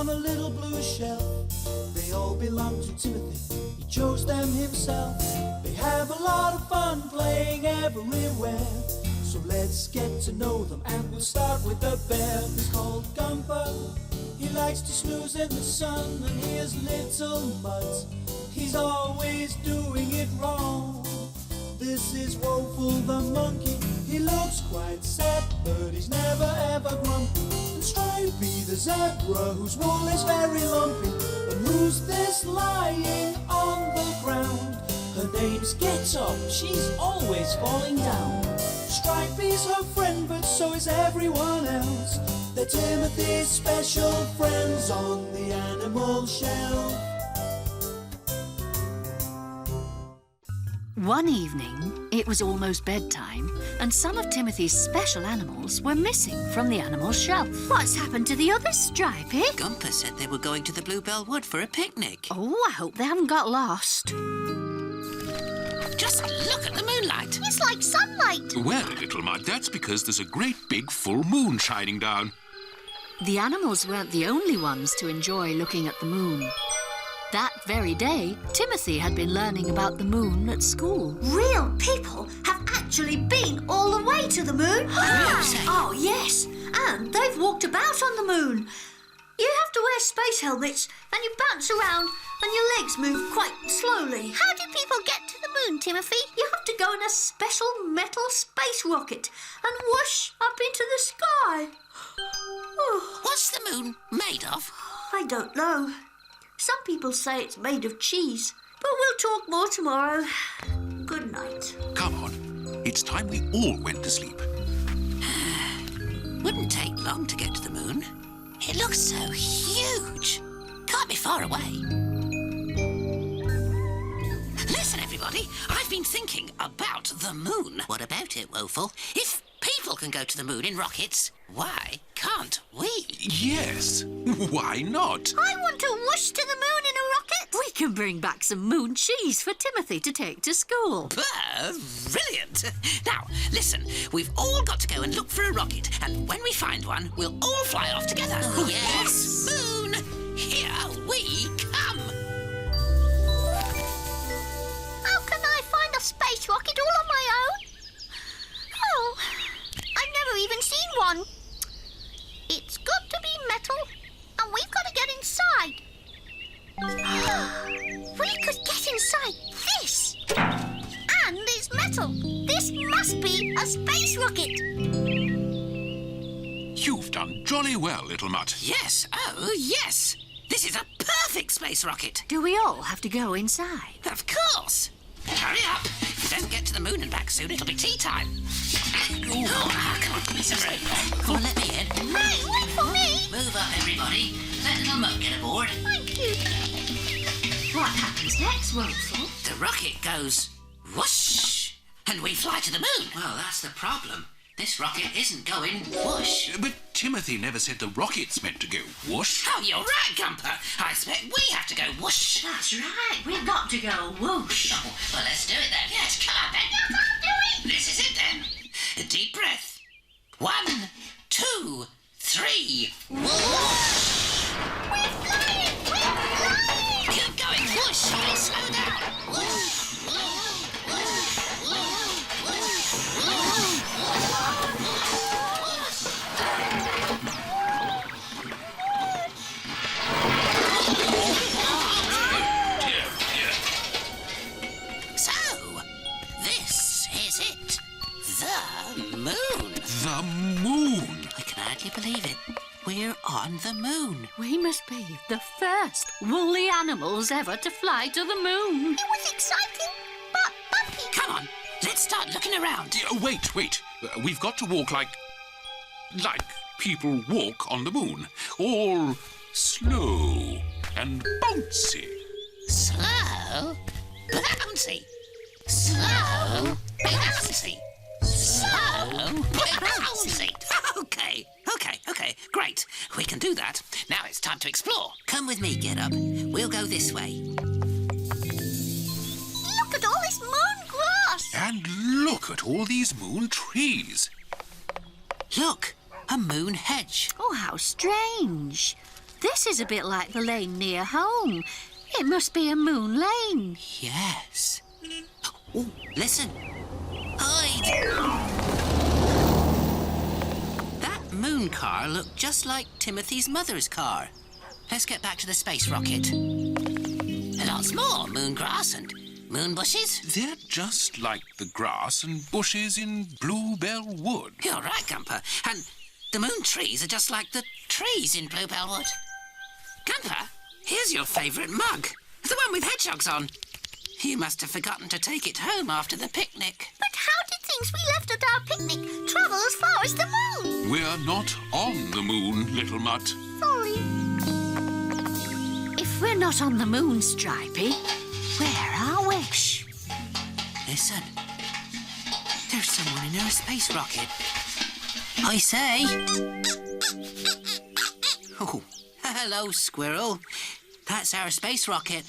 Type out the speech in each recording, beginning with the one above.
on a little blue shelf. They all belong to Timothy, he chose them himself. They have a lot of fun playing everywhere. So let's get to know them, and we'll start with the bear. He's called Gumper, he likes to snooze in the sun, and he has little mudds, he's always doing it wrong. This is Woeful the monkey, he looks quite sad, but he's never ever grumpy. And Stripey the zebra, whose wool is very lumpy. And who's this lying on the ground? Her name's Get Up, she's always falling down. Stripey's her friend, but so is everyone else. They're Timothy's special friends on the animal shelf. One evening, it was almost bedtime, and some of Timothy's special animals were missing from the animal shelf. What's happened to the others, Stripey? Gumper said they were going to the Bluebell Wood for a picnic. Oh, I hope they haven't got lost. Just look at the moonlight. It's like sunlight. Well, little mud, that's because there's a great big full moon shining down. The animals weren't the only ones to enjoy looking at the moon. That very day, Timothy had been learning about the moon at school. Real people have actually been all the way to the moon. Oh, yes. And they've walked about on the moon. You have to wear space helmets and you bounce around and your legs move quite slowly. How do people get to the moon, Timothy? You have to go in a special metal space rocket and whoosh up into the sky. What's the moon made of? I don't know. Some people say it's made of cheese, but we'll talk more tomorrow. Good night. Come on, it's time we all went to sleep. Wouldn't take long to get to the moon. It looks so huge. Can't be far away. Listen, everybody, I've been thinking about the moon. What about it, Woeful? If people can go to the moon in rockets, why can't we? Yes, why not? I want to whoosh to the moon in a rocket. We can bring back some moon cheese for Timothy to take to school. Brilliant! Now, listen, we've all got to go and look for a rocket, and when we find one, we'll all fly off together. Oh, yes! Moon, here we come! How can I find a space rocket all on my own? Oh, I've never even seen one. It's got to be metal, and we've got to get inside. We could get inside this. And it's metal. This must be a space rocket. You've done jolly well, little mutt. Yes, oh, yes! This is a perfect space rocket. Do we all have to go inside? Of course! Hurry up! If you don't get to the moon and back soon, it'll be tea time. Oh, come on, give me some room. Come on, let me in. Hey, wait for me. Move up, everybody. Let little Mutt get aboard. Thank you. What happens next, Woeful? The rocket goes whoosh, and we fly to the moon. Well, that's the problem. This rocket isn't going whoosh. But Timothy never said the rocket's meant to go whoosh. Oh, you're right, Gumper. I expect we have to go whoosh. That's right, we've got to go whoosh. Oh, well, let's do it then. Yes, come on then. You can't do it. This is it then. A deep breath. 1, 2, 3. Whoosh! We're flying. We're flying. Keep going. Whoosh. We'll slow down. Whoosh. So, this is it. The moon. The moon! I can hardly believe it. We're on the moon. We must be the first woolly animals ever to fly to the moon. It was exciting, but bumpy. Come on, let's start looking around. Wait. We've got to walk like people walk on the moon. All slow and bouncy. Slow, bouncy. Slow, bouncy. Slow, bouncy. Okay, great. We can do that. Now it's time to explore. Come with me, Get Up. We'll go this way. Look at all this moon grass. And look at all these moon trees. Look, a moon hedge. Oh, how strange. This is a bit like the lane near home. It must be a moon lane. Yes. Oh, listen. Hide! That moon car looked just like Timothy's mother's car. Let's get back to the space rocket. Lots more moon grass and moon bushes. They're just like the grass and bushes in Bluebell Wood. You're right, Gumper. And the moon trees are just like the trees in Bluebell Wood. Gumper, here's your favourite mug. The one with hedgehogs on. You must have forgotten to take it home after the picnic. But how did things we left at our picnic travel as far as the moon? We're not on the moon, little mutt. Sorry. If we're not on the moon, Stripey, where are we? Shh. Listen. There's someone in our space rocket. I say. Oh, hello, squirrel. That's our space rocket.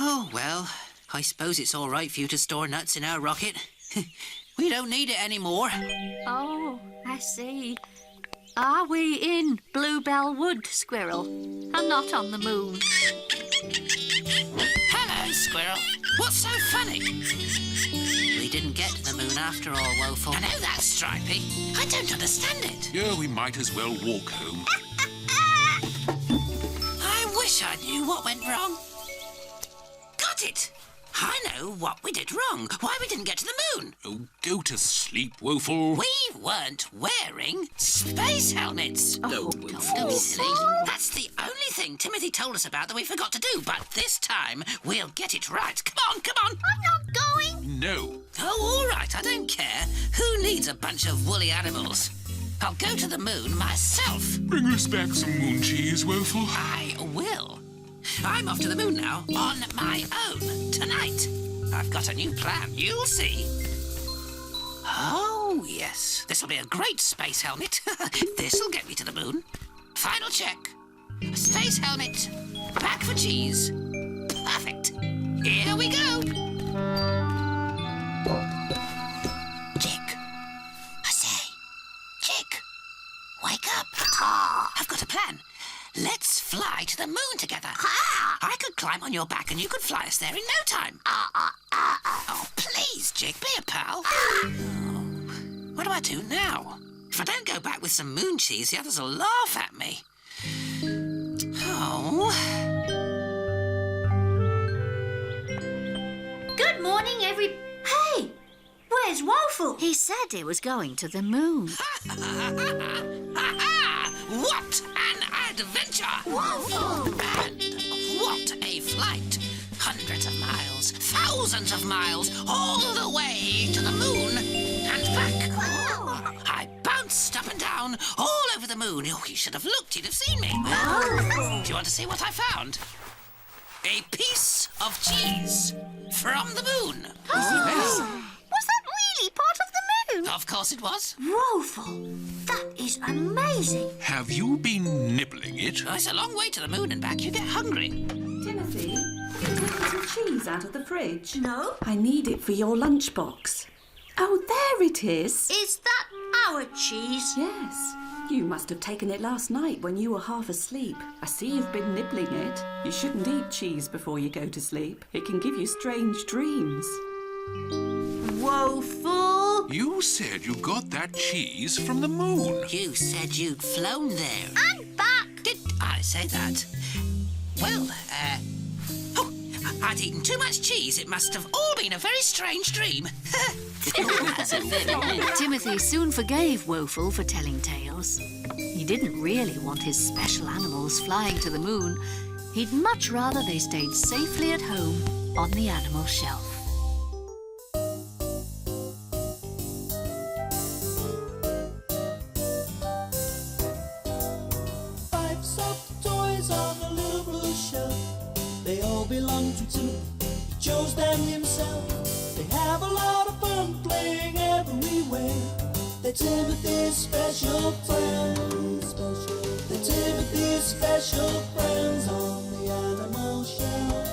Oh, well, I suppose it's all right for you to store nuts in our rocket. We don't need it anymore. Oh, I see. Are we in Bluebell Wood, Squirrel, and not on the moon? Hello, squirrel. What's so funny? We didn't get to the moon after all, Woeful. I know that, Stripey. I don't understand it. Yeah, we might as well walk home. I wish I knew what went wrong. Got it. I know what we did wrong. Why we didn't get to the moon. Oh, go to sleep, Woeful. We weren't wearing space helmets. Oh, Don't be silly. That's the only thing Timothy told us about that we forgot to do. But this time, we'll get it right. Come on, come on. I'm not going. No. Oh, all right. I don't care. Who needs a bunch of woolly animals? I'll go to the moon myself. Bring us back some moon cheese, Woeful. I will. I'm off to the moon now, on my own, tonight. I've got a new plan, you'll see. Oh, yes. This'll be a great space helmet. This'll get me to the moon. Final check. Space helmet. Back for cheese. Perfect. Here we go. Chick. I say. Chick. Wake up. I've got a plan. Let's fly to the moon together. I could climb on your back and you could fly us there in no time. Oh, please, Jig, be a pal. What do I do now? If I don't go back with some moon cheese, the others will laugh at me. Oh. Good morning, Hey, where's Woeful? He said he was going to the moon. What an adventure! Woeful! And what a flight! Hundreds of miles, thousands of miles, all the way to the moon and back. Wow. I bounced up and down all over the moon. Oh, you should have looked, you'd have seen me. Do you want to see what I found? A piece of cheese from the moon. Was that really part of the moon? Of course it was. Woeful! That is amazing. Have you been nibbling it? Oh, it's a long way to the moon and back. You get hungry. Timothy, have you taken some cheese out of the fridge? No? I need it for your lunchbox. Oh, there it is. Is that our cheese? Yes. You must have taken it last night when you were half asleep. I see you've been nibbling it. You shouldn't eat cheese before you go to sleep. It can give you strange dreams. Woeful! You said you got that cheese from the moon. You said you'd flown there. And back! Did I say that? Well, oh, I'd eaten too much cheese. It must have all been a very strange dream. Timothy soon forgave Woeful for telling tales. He didn't really want his special animals flying to the moon. He'd much rather they stayed safely at home on the animal shelf. Five soft toys on the little blue shelf. They all belong to Timothy. He chose them himself. They have a lot of fun playing everywhere. They're Timothy's special friends. They're Timothy's special friends on the animal shelf.